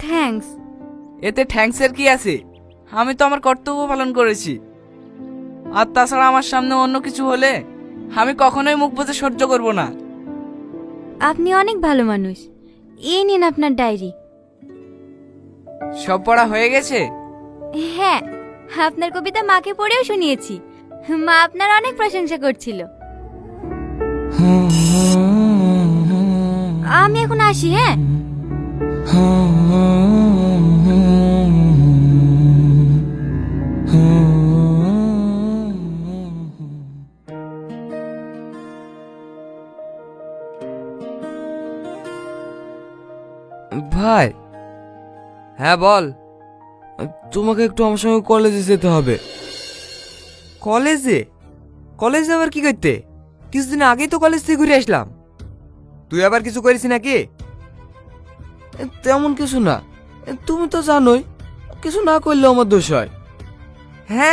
Thanks. এতে থ্যাঙ্কসের কি আছে? আমি তো আমার কর্তব্য পালন করেছি। আর তাছাড়া আমার সামনে অন্য কিছু হলে আমি কখনোই মুখ বুজে সহ্য করব না। আপনি অনেক ভালো মানুষ। এই নিন আপনার ডায়েরি। সব পড়া হয়ে গেছে? হ্যাঁ, আপনার কবিতা মাকে পড়েও শুনিয়েছি। মা আপনার অনেক প্রশংসা করছিল। আমি এখন আসি। হ্যাঁ, ভাই। হ্যাঁ বল। তোমাকে একটু আমার সঙ্গে কলেজে যেতে হবে। কলেজে? কলেজে আবার কি করতে? কিছুদিন আগেই তো কলেজ থেকে ঘুরে আসলাম। তুই আবার কিছু করিস নাকি? তেমন কিছু না, তুমি তো জানোই কিছু না করলেও আমার দোষ হয়। হ্যাঁ,